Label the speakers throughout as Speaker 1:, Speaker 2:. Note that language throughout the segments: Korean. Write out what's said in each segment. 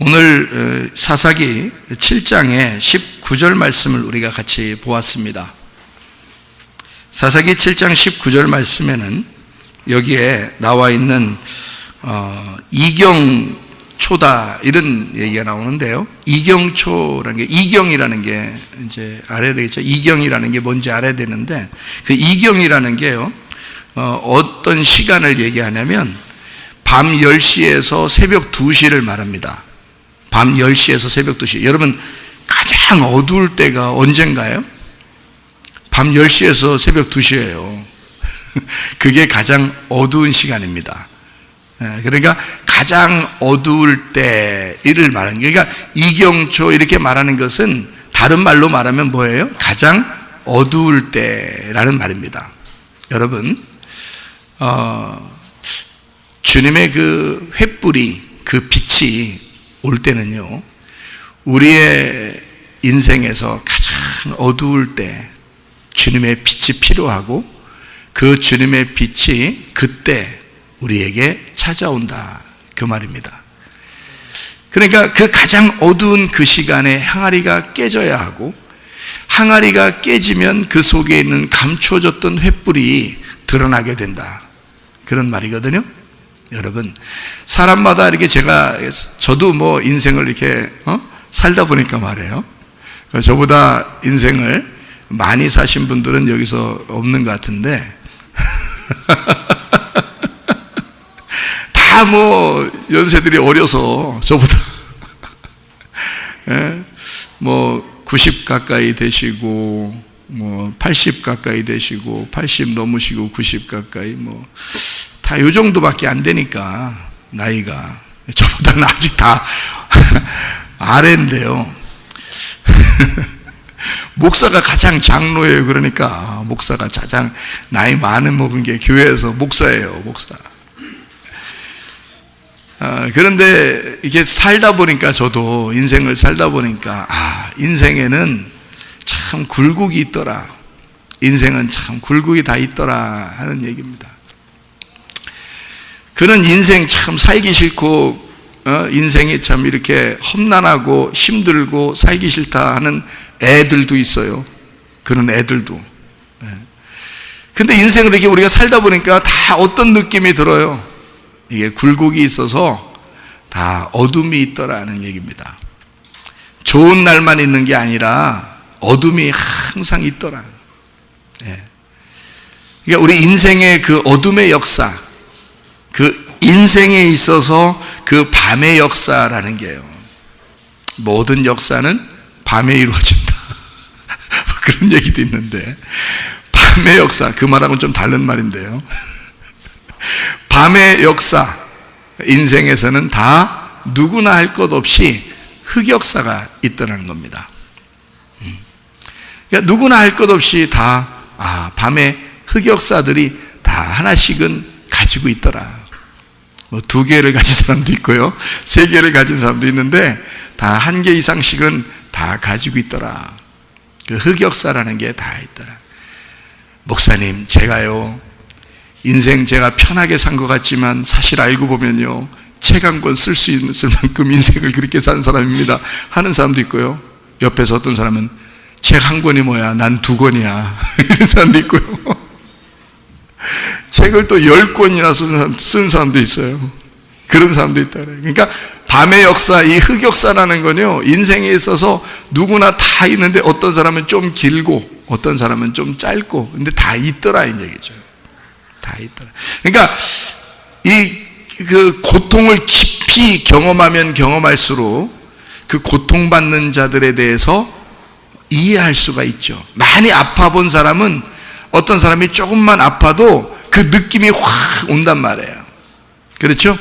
Speaker 1: 오늘 사사기 7장의 19절 말씀을 우리가 같이 보았습니다. 사사기 7장 19절 말씀에는 여기에 나와 있는 이경초다 이런 얘기가 나오는데요. 이경초라는 게, 이경이라는 게 이제 알아야 되겠죠. 이경이라는 게 뭔지 알아야 되는데, 그 이경이라는 게요, 어떤 시간을 얘기하냐면 밤 10시에서 새벽 2시를 말합니다. 밤 10시에서 새벽 2시. 여러분, 가장 어두울 때가 언젠가요? 밤 10시에서 새벽 2시예요. 그게 가장 어두운 시간입니다. 그러니까 가장 어두울 때를 말하는 거예요. 그러니까 이경초 이렇게 말하는 것은 다른 말로 말하면 뭐예요? 가장 어두울 때라는 말입니다. 여러분, 주님의 그 횃불이, 그 빛이 올 때는요, 우리의 인생에서 가장 어두울 때 주님의 빛이 필요하고, 그 주님의 빛이 그때 우리에게 찾아온다, 그 말입니다. 그러니까 그 가장 어두운 그 시간에 항아리가 깨져야 하고, 항아리가 깨지면 그 속에 있는 감춰졌던 횃불이 드러나게 된다, 그런 말이거든요. 여러분, 사람마다 이렇게 저도 뭐 인생을 이렇게 살다 보니까 말이에요. 저보다 인생을 많이 사신 분들은 여기서 없는 것 같은데 다 뭐 연세들이 어려서 저보다 뭐 90 가까이 되시고, 뭐 80 가까이 되시고, 80 넘으시고 90 가까이, 뭐 다 요 정도밖에 안 되니까, 나이가 저보다는 아직 다 아래인데요. 목사가 가장 장로예요. 그러니까 목사가 가장 나이 많은 먹은 게 교회에서 목사예요, 목사. 그런데 이게 살다 보니까, 저도 인생을 살다 보니까, 인생에는 참 굴곡이 있더라, 인생은 참 굴곡이 다 있더라 하는 얘기입니다. 그런 인생 참 살기 싫고, 인생이 참 이렇게 험난하고 힘들고 살기 싫다 하는 애들도 있어요. 그런 애들도. 근데 인생을 이렇게 우리가 살다 보니까 다 어떤 느낌이 들어요? 이게 굴곡이 있어서 다 어둠이 있더라는 얘기입니다. 좋은 날만 있는 게 아니라 어둠이 항상 있더라. 그러니까 우리 인생의 그 어둠의 역사, 그 인생에 있어서 그 밤의 역사라는 게요, 모든 역사는 밤에 이루어진다 그런 얘기도 있는데, 밤의 역사, 그 말하고는 좀 다른 말인데요, 밤의 역사, 인생에서는 다 누구나 할 것 없이 흑역사가 있다는 겁니다. 그러니까 누구나 할 것 없이 다 밤의 흑역사들이 다 하나씩은 가지고 있더라. 뭐 2개를 가진 사람도 있고요, 3개를 가진 사람도 있는데 다 1개 이상씩은 다 가지고 있더라. 그 흑역사라는 게 다 있더라. 목사님, 제가요, 인생 제가 편하게 산 것 같지만 사실 알고 보면요, 책 한 권 쓸 수 있을 만큼 인생을 그렇게 산 사람입니다 하는 사람도 있고요, 옆에서 어떤 사람은 책 한 권이 뭐야, 난 2권이야 이런 사람도 있고요, 책을 또 10권이나 쓴 사람도 있어요. 그런 사람도 있다. 그러니까 밤의 역사, 이 흑역사라는 건요, 인생에 있어서 누구나 다 있는데, 어떤 사람은 좀 길고 어떤 사람은 좀 짧고, 근데 다 있더라 이 얘기죠. 다 있더라. 그러니까 그 고통을 깊이 경험하면 경험할수록 그 고통받는 자들에 대해서 이해할 수가 있죠. 많이 아파 본 사람은, 어떤 사람이 조금만 아파도 그 느낌이 확 온단 말이에요. 그렇죠?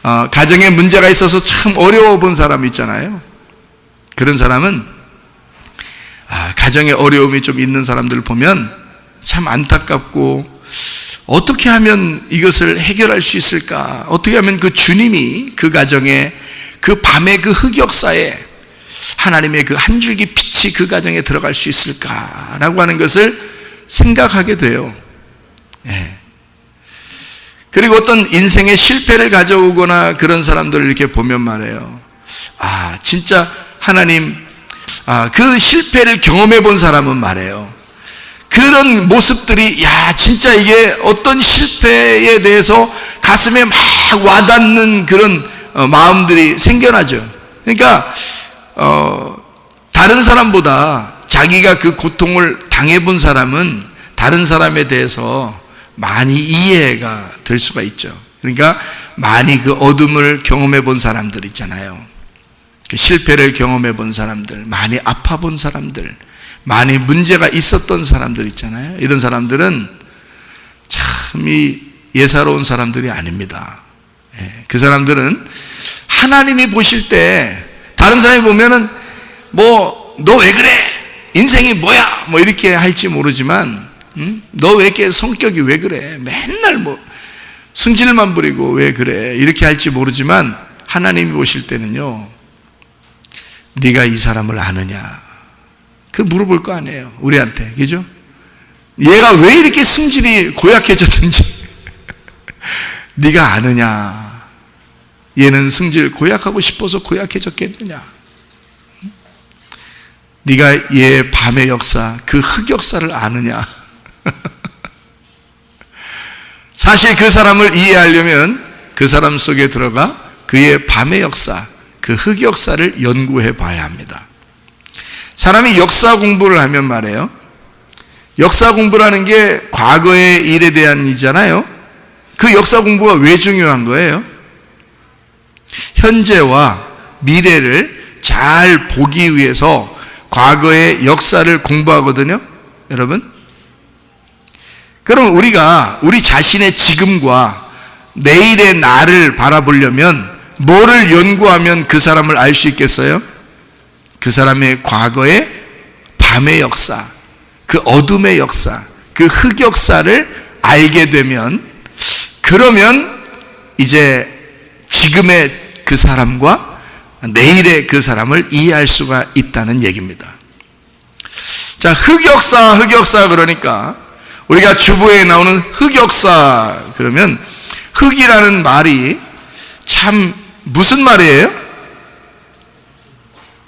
Speaker 1: 가정에 문제가 있어서 참 어려워 본 사람 있잖아요. 그런 사람은 가정에 어려움이 좀 있는 사람들 보면 참 안타깝고, 어떻게 하면 이것을 해결할 수 있을까? 어떻게 하면 그 주님이 그 가정에, 그 밤의 그 흑역사에 하나님의 그 한 줄기 빛이 그 가정에 들어갈 수 있을까라고 하는 것을 생각하게 돼요. 그리고 어떤 인생의 실패를 가져오거나 그런 사람들을 이렇게 보면 말해요, 진짜 하나님, 그 실패를 경험해 본 사람은 말해요. 그런 모습들이, 진짜 이게 어떤 실패에 대해서 가슴에 막 와닿는 그런 마음들이 생겨나죠. 그러니까, 다른 사람보다 자기가 그 고통을 당해본 사람은 다른 사람에 대해서 많이 이해가 될 수가 있죠. 그러니까 많이 그 어둠을 경험해 본 사람들 있잖아요. 그 실패를 경험해 본 사람들, 많이 아파 본 사람들, 많이 문제가 있었던 사람들 있잖아요. 이런 사람들은 참 예사로운 사람들이 아닙니다. 그 사람들은 하나님이 보실 때 다른 사람이 보면은 너 왜 그래? 인생이 뭐야? 이렇게 할지 모르지만, 너 왜 이렇게 성격이 왜 그래? 맨날 승질만 부리고 왜 그래? 이렇게 할지 모르지만 하나님이 보실 때는요, 네가 이 사람을 아느냐? 그 물어볼 거 아니에요. 우리한테. 그죠? 얘가 왜 이렇게 성질이 고약해졌는지 네가 아느냐? 얘는 성질 고약하고 싶어서 고약해졌겠느냐? 네가 얘의 밤의 역사, 그 흑역사를 아느냐? 사실 그 사람을 이해하려면 그 사람 속에 들어가 그의 밤의 역사, 그 흑역사를 연구해 봐야 합니다. 사람이 역사 공부를 하면 말이에요, 역사 공부라는 게 과거의 일에 대한 일이잖아요. 그 역사 공부가 왜 중요한 거예요? 현재와 미래를 잘 보기 위해서 과거의 역사를 공부하거든요, 여러분. 그럼 우리가 우리 자신의 지금과 내일의 나를 바라보려면 뭐를 연구하면 그 사람을 알 수 있겠어요? 그 사람의 과거의 밤의 역사, 그 어둠의 역사, 그 흑역사를 알게 되면, 그러면 이제 지금의 그 사람과 내일의 그 사람을 이해할 수가 있다는 얘기입니다. 자, 흑역사 그러니까 우리가 주보에 나오는 흑역사 그러면, 흑이라는 말이 참 무슨 말이에요?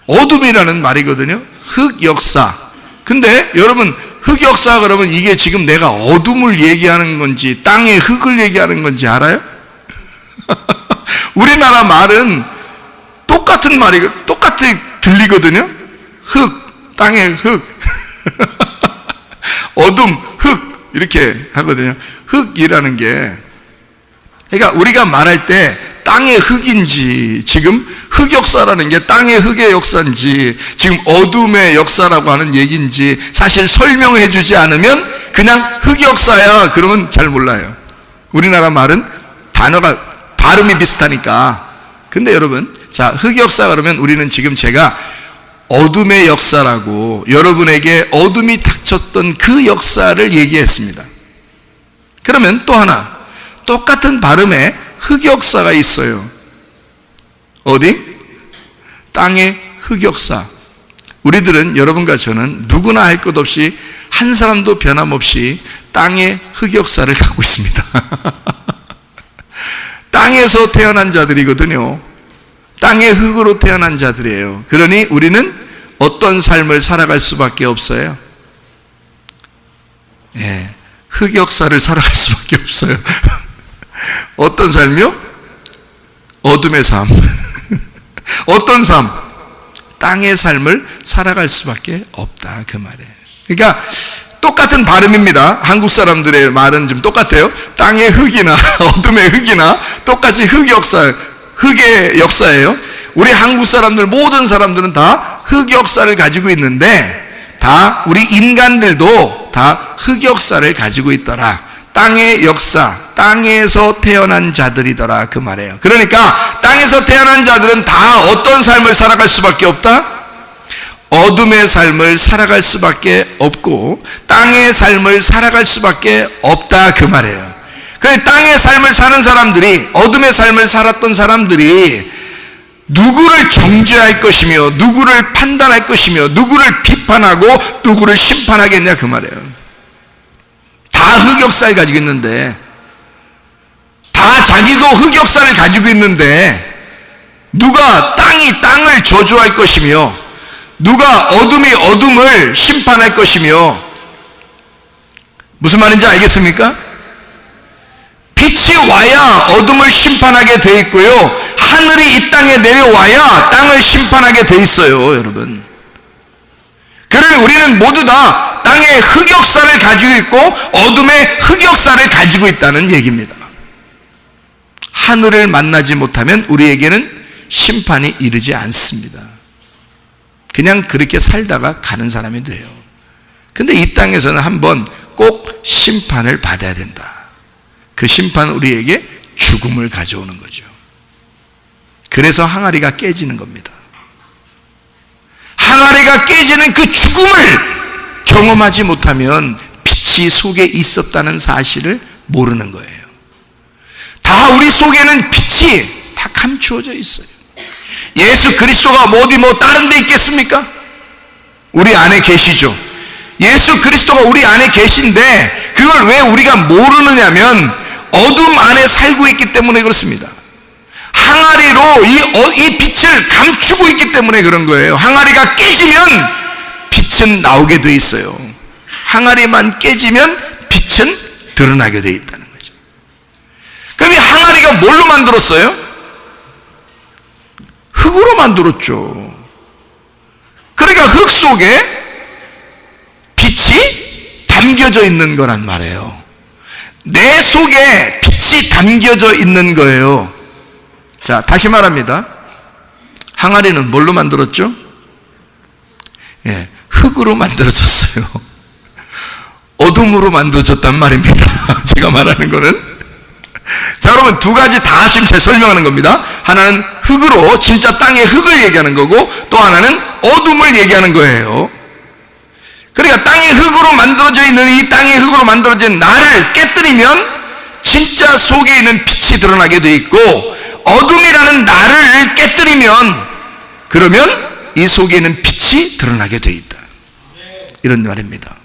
Speaker 1: 어둠이라는 말이거든요. 흑역사. 근데 여러분, 흑역사 그러면 이게 지금 내가 어둠을 얘기하는 건지 땅의 흙을 얘기하는 건지 알아요? 우리나라 말은 똑같은 말이 똑같이 들리거든요. 흙, 땅의 흙. 어둠, 흙 이렇게 하거든요. 흙이라는 게, 그러니까 우리가 말할 때 땅의 흙인지, 지금 흑역사라는 게 땅의 흙의 역사인지, 지금 어둠의 역사라고 하는 얘기인지 사실 설명해 주지 않으면 그냥 흑역사야 그러면 잘 몰라요. 우리나라 말은 단어가 발음이 비슷하니까. 근데 여러분, 자, 흑역사 그러면 우리는 지금 제가 어둠의 역사라고 여러분에게 어둠이 닥쳤던 그 역사를 얘기했습니다. 그러면 또 하나, 똑같은 발음에 흑역사가 있어요. 어디? 땅의 흑역사. 우리들은, 여러분과 저는 누구나 할 것 없이 한 사람도 변함없이 땅의 흑역사를 갖고 있습니다. 땅에서 태어난 자들이거든요. 땅의 흙으로 태어난 자들이에요. 그러니 우리는 어떤 삶을 살아갈 수밖에 없어요? 흑역사를 살아갈 수밖에 없어요. 어떤 삶이요? 어둠의 삶. 어떤 삶? 땅의 삶을 살아갈 수밖에 없다, 그 말이에요. 그러니까 똑같은 발음입니다. 한국 사람들의 말은 좀 똑같아요. 땅의 흙이나 어둠의 흙이나 똑같이 흙의 역사예요. 우리 한국 사람들, 모든 사람들은 다 흑역사를 가지고 있는데, 다 우리 인간들도 다 흑역사를 가지고 있더라. 땅의 역사, 땅에서 태어난 자들이더라, 그 말이에요. 그러니까 땅에서 태어난 자들은 다 어떤 삶을 살아갈 수밖에 없다? 어둠의 삶을 살아갈 수밖에 없고 땅의 삶을 살아갈 수밖에 없다, 그 말이에요. 그 땅의 삶을 사는 사람들이, 어둠의 삶을 살았던 사람들이 누구를 정죄할 것이며 누구를 판단할 것이며 누구를 비판하고 누구를 심판하겠냐, 그 말이에요. 다 흑역사를 가지고 있는데, 다 자기도 흑역사를 가지고 있는데, 누가 땅이 땅을 저주할 것이며 누가 어둠이 어둠을 심판할 것이며, 무슨 말인지 알겠습니까? 빛이 와야 어둠을 심판하게 돼 있고요, 하늘이 이 땅에 내려와야 땅을 심판하게 돼 있어요, 여러분. 그러니 우리는 모두 다 땅의 흑역사를 가지고 있고 어둠의 흑역사를 가지고 있다는 얘기입니다. 하늘을 만나지 못하면 우리에게는 심판이 이르지 않습니다. 그냥 그렇게 살다가 가는 사람이 돼요. 근데 이 땅에서는 한번 꼭 심판을 받아야 된다. 그 심판은 우리에게 죽음을 가져오는 거죠. 그래서 항아리가 깨지는 겁니다. 항아리가 깨지는 그 죽음을 경험하지 못하면 빛이 속에 있었다는 사실을 모르는 거예요. 다 우리 속에는 빛이 다 감추어져 있어요. 예수 그리스도가 어디 다른 데 있겠습니까? 우리 안에 계시죠. 예수 그리스도가 우리 안에 계신데 그걸 왜 우리가 모르느냐면 어둠 안에 살고 있기 때문에 그렇습니다. 항아리로 이 빛을 감추고 있기 때문에 그런 거예요. 항아리가 깨지면 빛은 나오게 돼 있어요. 항아리만 깨지면 빛은 드러나게 돼 있다는 거죠. 그럼 이 항아리가 뭘로 만들었어요? 흙으로 만들었죠. 그러니까 흙 속에 빛이 담겨져 있는 거란 말이에요. 내 속에 빛이 담겨져 있는 거예요. 자, 다시 말합니다. 항아리는 뭘로 만들었죠? 예, 흙으로 만들어졌어요. 어둠으로 만들어졌단 말입니다. 제가 말하는 거는. 자, 여러분 두 가지 다 지금 제가 설명하는 겁니다. 하나는 흙으로, 진짜 땅의 흙을 얘기하는 거고, 또 하나는 어둠을 얘기하는 거예요. 그러니까 땅의 흙으로 만들어져 있는, 이 땅의 흙으로 만들어진 나를 깨뜨리면 진짜 속에 있는 빛이 드러나게 돼 있고, 어둠이라는 나를 깨뜨리면, 그러면 이 속에 있는 빛이 드러나게 돼 있다. 이런 말입니다.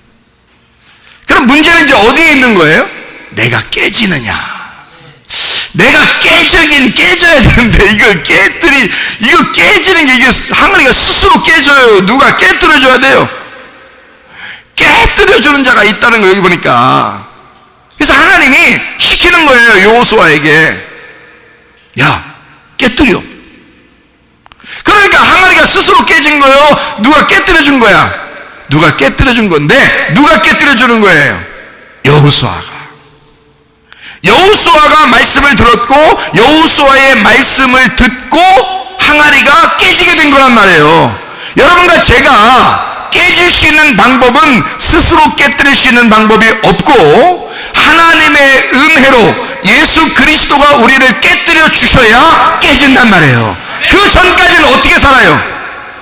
Speaker 1: 그럼 문제는 이제 어디에 있는 거예요? 내가 깨지느냐. 내가 깨지긴 깨져야 되는데 이거 깨지는 게, 이게 항아리가 스스로 깨져요. 누가 깨뜨려줘야 돼요. 깨뜨려주는 자가 있다는 거 여기 보니까. 그래서 하나님이 시키는 거예요, 여호수아에게. 야, 깨뜨려. 그러니까 항아리가 스스로 깨진 거예요? 누가 깨뜨려준 거야? 누가 깨뜨려준 건데, 누가 깨뜨려주는 거예요? 여호수아가. 여호수아가 말씀을 들었고, 여호수아의 말씀을 듣고 항아리가 깨지게 된 거란 말이에요. 여러분과 제가 깨질 수 있는 방법은 스스로 깨뜨릴 수 있는 방법이 없고, 하나님의 은혜로 예수 그리스도가 우리를 깨뜨려 주셔야 깨진단 말이에요. 그 전까지는 어떻게 살아요?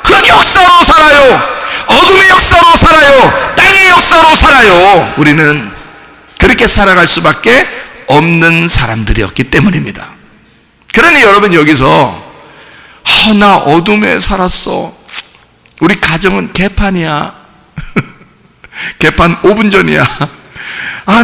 Speaker 1: 흑역사로 살아요. 어둠의 역사로 살아요. 땅의 역사로 살아요. 우리는 그렇게 살아갈 수밖에 없는 사람들이었기 때문입니다. 그러니 여러분 여기서 나 어둠에 살았어. 우리 가정은 개판이야. 개판 5분 전이야.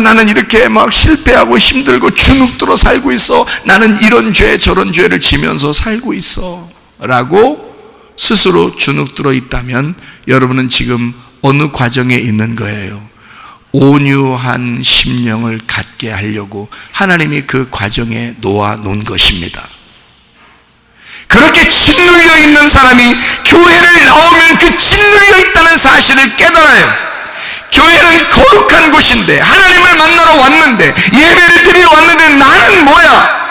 Speaker 1: 나는 이렇게 막 실패하고 힘들고 주눅들어 살고 있어. 나는 이런 죄 저런 죄를 지면서 살고 있어 라고 스스로 주눅들어 있다면 여러분은 지금 어느 과정에 있는 거예요? 온유한 심령을 갖게 하려고 하나님이 그 과정에 놓아 놓은 것입니다. 그렇게 짓눌려 있는 사람이 교회를 나오면 그 짓눌려 있다는 사실을 깨달아요. 교회는 거룩한 곳인데, 하나님을 만나러 왔는데, 예배를 드리러 왔는데 나는 뭐야?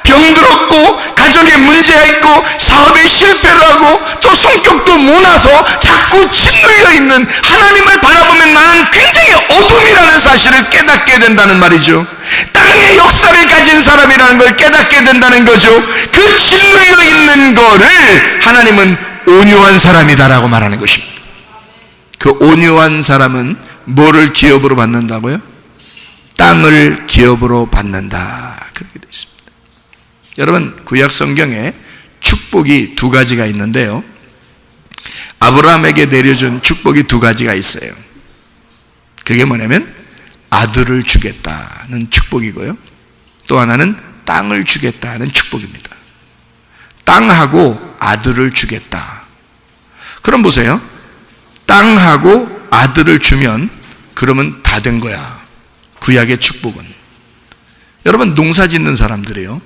Speaker 1: 병들었고 가정에 문제가 있고 사업에 실패를 하고 또 성격도 모나서 자꾸 짓눌려 있는, 하나님을 바라보면 나는 굉장히 어둠이라는 사실을 깨닫게 된다는 말이죠. 땅의 역사를 가진 사람이라는 걸 깨닫게 된다는 거죠. 그 짓눌려 있는 거를 하나님은 온유한 사람이다라고 말하는 것입니다. 그 온유한 사람은 뭐를 기업으로 받는다고요? 땅을 기업으로 받는다, 그렇게 되어 있습니다. 여러분 구약 성경에 축복이 두 가지가 있는데요, 아브라함에게 내려준 축복이 두 가지가 있어요. 그게 뭐냐면 아들을 주겠다는 축복이고요, 또 하나는 땅을 주겠다는 축복입니다. 땅하고 아들을 주겠다, 그럼 보세요. 땅하고 아들을 주면 그러면 다 된 거야. 구약의 축복은. 여러분, 농사 짓는 사람들이에요.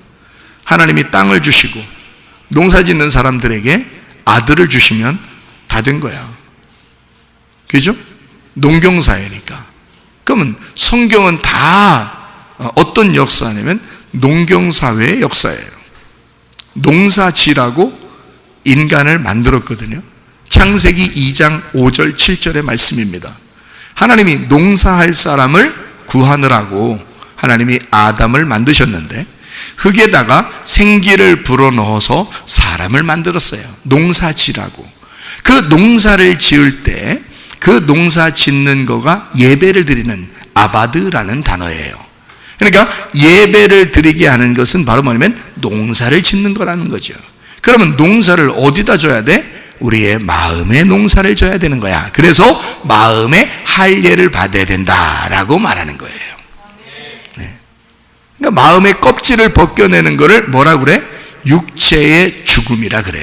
Speaker 1: 하나님이 땅을 주시고 농사 짓는 사람들에게 아들을 주시면 다 된 거야. 그죠? 농경사회니까. 그러면 성경은 다 어떤 역사냐면 농경사회의 역사예요. 농사지라고 인간을 만들었거든요. 창세기 2장 5절 7절의 말씀입니다. 하나님이 농사할 사람을 구하느라고 하나님이 아담을 만드셨는데 흙에다가 생기를 불어넣어서 사람을 만들었어요. 농사지라고. 그 농사를 지을 때 그 농사 짓는 거가 예배를 드리는 아바드라는 단어예요. 그러니까 예배를 드리게 하는 것은 바로 뭐냐면 농사를 짓는 거라는 거죠. 그러면 농사를 어디다 줘야 돼? 우리의 마음의 농사를 줘야 되는 거야. 그래서 마음의 할례를 받아야 된다라고 말하는 거예요. 네. 그러니까 마음의 껍질을 벗겨내는 거를 뭐라고 그래? 육체의 죽음이라 그래.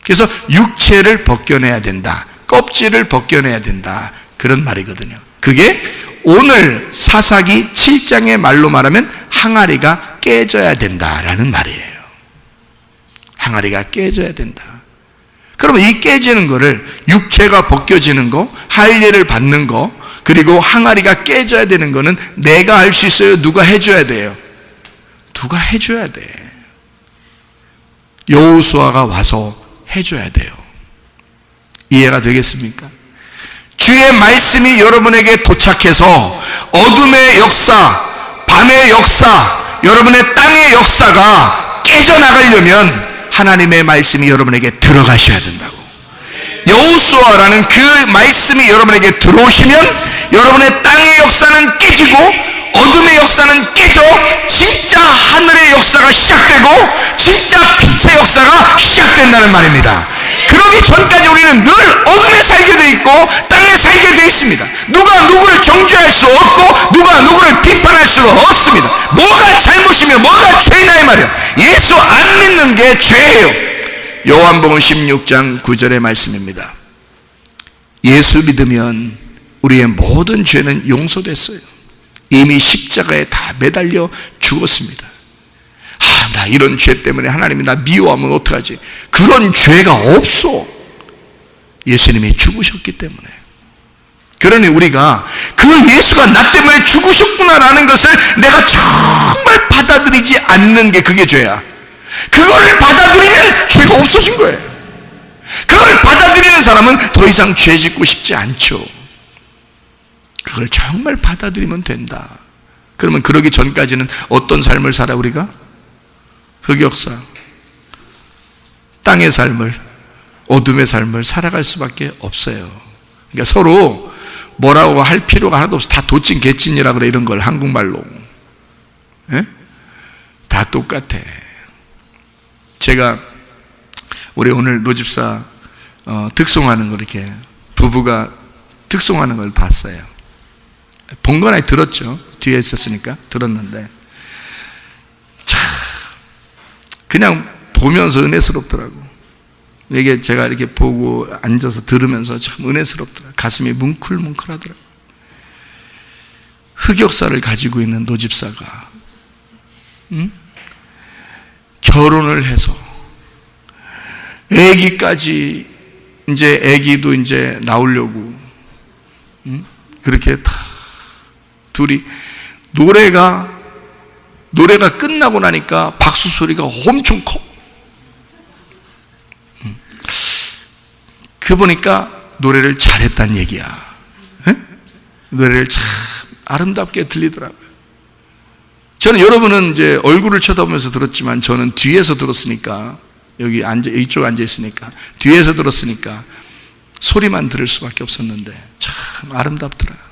Speaker 1: 그래서 육체를 벗겨내야 된다. 껍질을 벗겨내야 된다. 그런 말이거든요. 그게 오늘 사사기 7장의 말로 말하면 항아리가 깨져야 된다라는 말이에요. 항아리가 깨져야 된다. 그러면 이 깨지는 거를 육체가 벗겨지는 거, 할례를 받는 거, 그리고 항아리가 깨져야 되는 거는 내가 할 수 있어요? 누가 해줘야 돼요? 누가 해줘야 돼. 여호수아가 와서 해줘야 돼요. 이해가 되겠습니까? 주의 말씀이 여러분에게 도착해서 어둠의 역사, 밤의 역사, 여러분의 땅의 역사가 깨져나가려면 하나님의 말씀이 여러분에게 들어가셔야 된다고. 여호수아라는 그 말씀이 여러분에게 들어오시면 여러분의 땅의 역사는 깨지고 어둠의 역사는 깨져 진짜 하늘의 역사가 시작되고 진짜 빛의 역사가 시작된다는 말입니다. 그러기 전까지 우리는 늘 어둠에 살게 돼 있고 땅에 살게 돼 있습니다. 누가 누구를 정죄할 수 없고 누가 누구를 비판할 수가 없습니다. 뭐가 잘못이며 뭐가 죄냐 이 말이에요. 예수 안 믿는 게 죄예요. 요한복음 16장 9절의 말씀입니다. 예수 믿으면 우리의 모든 죄는 용서됐어요. 이미 십자가에 다 매달려 죽었습니다. 나 이런 죄 때문에 하나님이 나 미워하면 어떡하지? 그런 죄가 없어. 예수님이 죽으셨기 때문에. 그러니 우리가 그 예수가 나 때문에 죽으셨구나라는 것을 내가 정말 받아들이지 않는 게 그게 죄야. 그거를 받아들이면 죄가 없어진 거예요. 그걸 받아들이는 사람은 더 이상 죄 짓고 싶지 않죠. 그걸 정말 받아들이면 된다. 그러면 그러기 전까지는 어떤 삶을 살아 우리가? 흑역사, 땅의 삶을, 어둠의 삶을 살아갈 수밖에 없어요. 그러니까 서로 뭐라고 할 필요가 하나도 없어. 다 도찐 개찐이라 그래, 이런 걸 한국말로. 예? 다 똑같아. 제가 우리 오늘 노집사 특송하는 거 이렇게 부부가 특송하는 걸 봤어요. 본 건 아니 들었죠. 뒤에 있었으니까 들었는데 그냥 보면서 은혜스럽더라고. 이게 제가 이렇게 보고 앉아서 들으면서 참 은혜스럽더라고. 가슴이 뭉클뭉클하더라고. 흑역사를 가지고 있는 노집사가 결혼을 해서 아기까지 이제 아기도 이제 나오려고 그렇게 다 둘이 노래가 끝나고 나니까 박수 소리가 엄청 커. 그 보니까 노래를 잘했다는 얘기야. 에? 노래를 참 아름답게 들리더라고요. 저는 여러분은 이제 얼굴을 쳐다보면서 들었지만 저는 뒤에서 들었으니까 이쪽 앉아 있으니까 뒤에서 들었으니까 소리만 들을 수밖에 없었는데 참 아름답더라.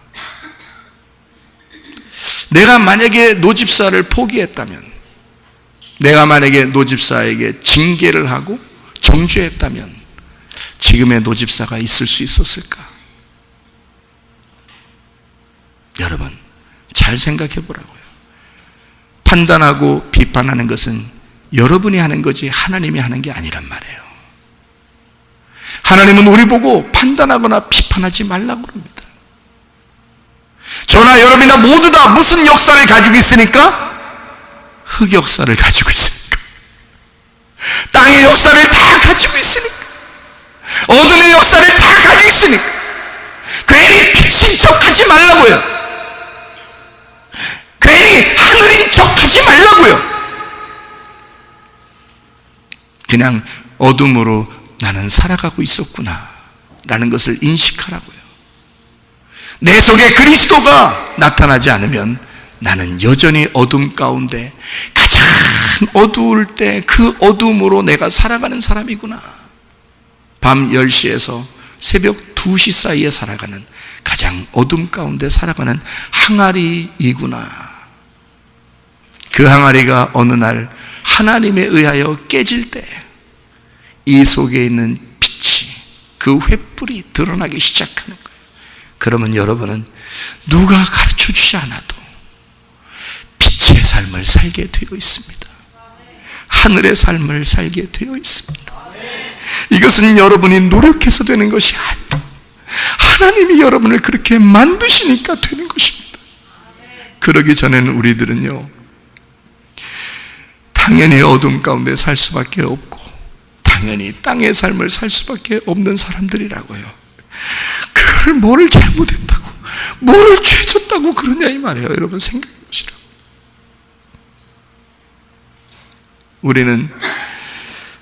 Speaker 1: 내가 만약에 노집사를 포기했다면, 내가 만약에 노집사에게 징계를 하고 정죄했다면 지금의 노집사가 있을 수 있었을까? 여러분 잘 생각해 보라고요. 판단하고 비판하는 것은 여러분이 하는 거지 하나님이 하는 게 아니란 말이에요. 하나님은 우리 보고 판단하거나 비판하지 말라고 합니다. 저나 여러분이나 모두 다 무슨 역사를 가지고 있으니까? 흑역사를 가지고 있으니까. 땅의 역사를 다 가지고 있으니까. 어둠의 역사를 다 가지고 있으니까. 괜히 빛인 척하지 말라고요. 괜히 하늘인 척하지 말라고요. 그냥 어둠으로 나는 살아가고 있었구나 라는 것을 인식하라고요. 내 속에 그리스도가 나타나지 않으면 나는 여전히 어둠 가운데 가장 어두울 때 그 어둠으로 내가 살아가는 사람이구나. 밤 10시에서 새벽 2시 사이에 살아가는 가장 어둠 가운데 살아가는 항아리이구나. 그 항아리가 어느 날 하나님에 의하여 깨질 때 이 속에 있는 빛이, 그 횃불이 드러나기 시작하는 거예요. 그러면 여러분은 누가 가르쳐 주지 않아도 빛의 삶을 살게 되어 있습니다. 하늘의 삶을 살게 되어 있습니다. 이것은 여러분이 노력해서 되는 것이 아니에요. 하나님이 여러분을 그렇게 만드시니까 되는 것입니다. 그러기 전에는 우리들은요, 당연히 어둠 가운데 살 수밖에 없고 당연히 땅의 삶을 살 수밖에 없는 사람들이라고요. 그걸 뭐를 잘못했다고, 뭐를 죄졌다고 그러냐 이 말이에요. 여러분 생각해 보시라고. 우리는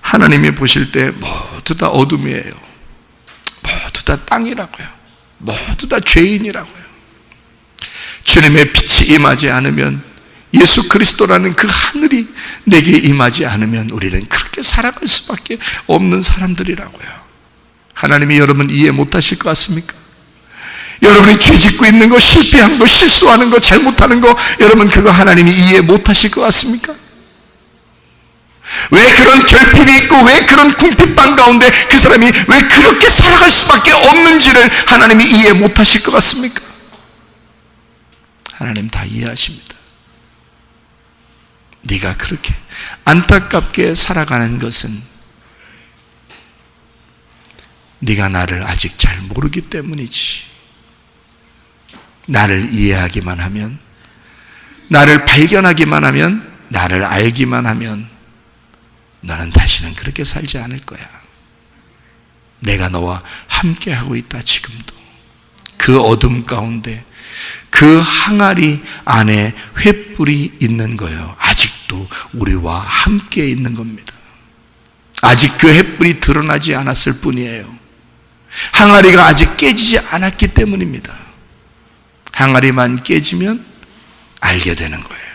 Speaker 1: 하나님이 보실 때 모두 다 어둠이에요. 모두 다 땅이라고요. 모두 다 죄인이라고요. 주님의 빛이 임하지 않으면, 예수 그리스도라는 그 하늘이 내게 임하지 않으면 우리는 그렇게 살아갈 수밖에 없는 사람들이라고요. 하나님이 여러분 이해 못하실 것 같습니까? 여러분이 죄 짓고 있는 거, 실패한 거, 실수하는 거, 잘못하는 거, 여러분 그거 하나님이 이해 못하실 것 같습니까? 왜 그런 결핍이 있고 왜 그런 궁핍방 가운데 그 사람이 왜 그렇게 살아갈 수밖에 없는지를 하나님이 이해 못하실 것 같습니까? 하나님 다 이해하십니다. 네가 그렇게 안타깝게 살아가는 것은 네가 나를 아직 잘 모르기 때문이지. 나를 이해하기만 하면, 나를 발견하기만 하면, 나를 알기만 하면 너는 다시는 그렇게 살지 않을 거야. 내가 너와 함께하고 있다. 지금도 그 어둠 가운데 그 항아리 안에 횃불이 있는 거예요. 아직도 우리와 함께 있는 겁니다. 아직 그 횃불이 드러나지 않았을 뿐이에요. 항아리가 아직 깨지지 않았기 때문입니다. 항아리만 깨지면 알게 되는 거예요.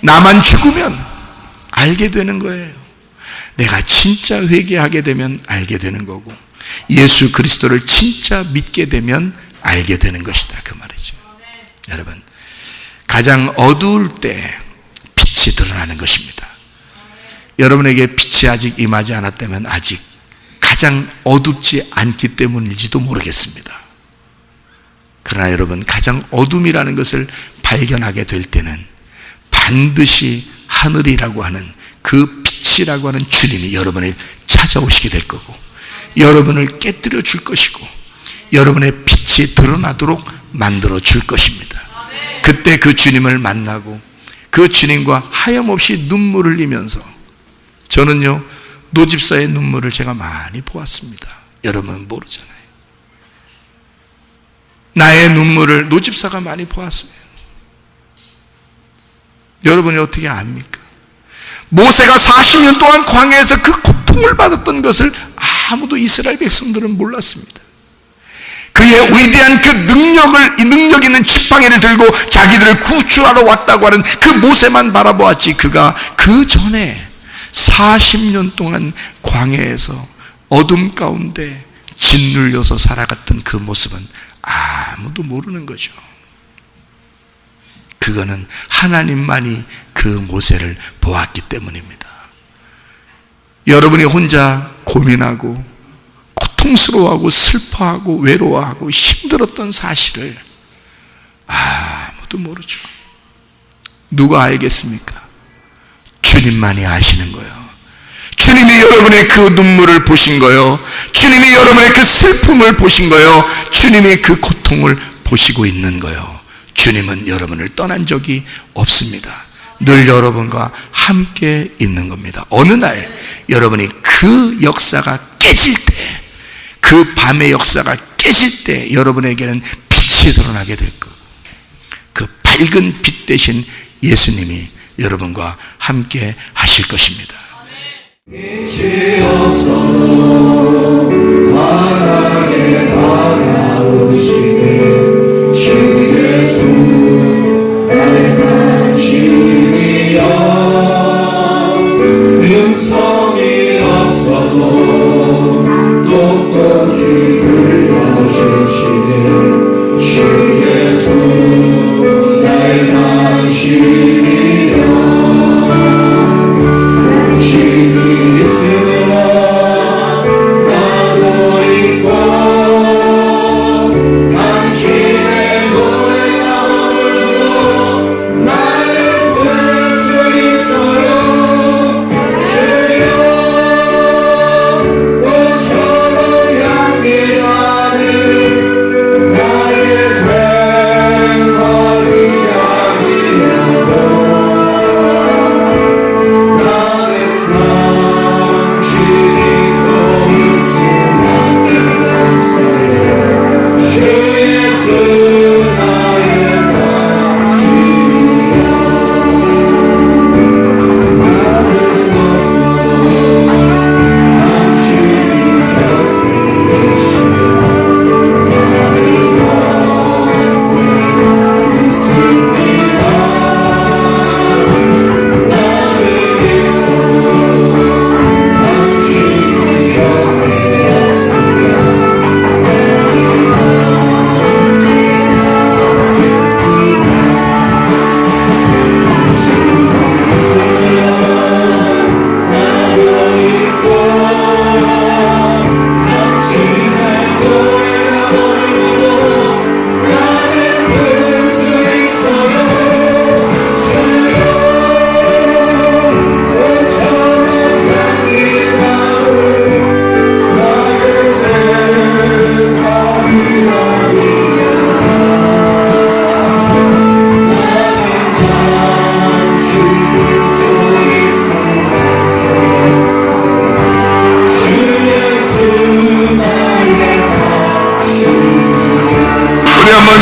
Speaker 1: 나만 죽으면 알게 되는 거예요. 내가 진짜 회개하게 되면 알게 되는 거고, 예수 그리스도를 진짜 믿게 되면 알게 되는 것이다, 그 말이죠. 여러분, 가장 어두울 때 빛이 드러나는 것입니다. 여러분에게 빛이 아직 임하지 않았다면 아직 가장 어둡지 않기 때문일지도 모르겠습니다. 그러나 여러분, 가장 어둠이라는 것을 발견하게 될 때는 반드시 하늘이라고 하는 그 빛이라고 하는 주님이 여러분을 찾아오시게 될 거고, 여러분을 깨뜨려 줄 것이고, 여러분의 빛이 드러나도록 만들어 줄 것입니다. 그때 그 주님을 만나고 그 주님과 하염없이 눈물을 흘리면서, 저는요 노집사의 눈물을 제가 많이 보았습니다. 여러분은 모르잖아요. 나의 눈물을 노집사가 많이 보았어요. 여러분이 어떻게 압니까? 모세가 40년 동안 광야에서 그 고통을 받았던 것을 아무도 이스라엘 백성들은 몰랐습니다. 그의 위대한 그 능력 있는 지팡이를 들고 자기들을 구출하러 왔다고 하는 그 모세만 바라보았지, 그가 그 전에 40년 동안 광야에서 어둠 가운데 짓눌려서 살아갔던 그 모습은 아무도 모르는 거죠. 그거는 하나님만이 그 모세를 보았기 때문입니다. 여러분이 혼자 고민하고 고통스러워하고 슬퍼하고 외로워하고 힘들었던 사실을 아무도 모르죠. 누가 알겠습니까? 주님만이 아시는 거예요. 주님이 여러분의 그 눈물을 보신 거요. 주님이 여러분의 그 슬픔을 보신 거요. 주님이 그 고통을 보시고 있는 거요. 주님은 여러분을 떠난 적이 없습니다. 늘 여러분과 함께 있는 겁니다. 어느 날 여러분이 그 역사가 깨질 때, 그 밤의 역사가 깨질 때 여러분에게는 빛이 드러나게 될 거고, 그 밝은 빛 대신 예수님이 여러분과 함께 하실 것입니다.
Speaker 2: 빛이 없어도 환하게 다가오시네. 주 예수 나의 간증이여. 음성이 없어도 똑똑히 들려주시네. 주 예수 나의 간증이여. 당신이 있으므로 나도 있고, 당신의 노래가 부르고 나는 부를 수 있어요. 주여 꽃처럼 향기하는 나의 생활이 아니라고.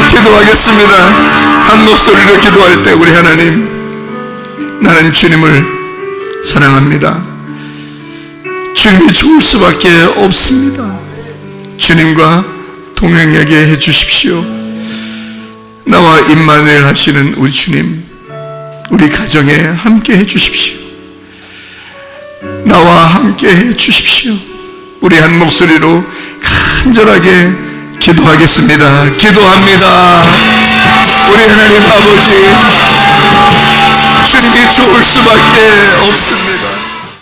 Speaker 1: 기도하겠습니다. 한 목소리로 기도할 때 우리 하나님, 나는 주님을 사랑합니다. 주님이 좋을 수밖에 없습니다. 주님과 동행하게 해주십시오. 나와 임마누엘 하시는 우리 주님, 우리 가정에 함께 해주십시오. 나와 함께 해주십시오. 우리 한 목소리로 간절하게 기도하겠습니다. 기도합니다. 우리 하나님 아버지, 주님이 좋을 수밖에 없습니다.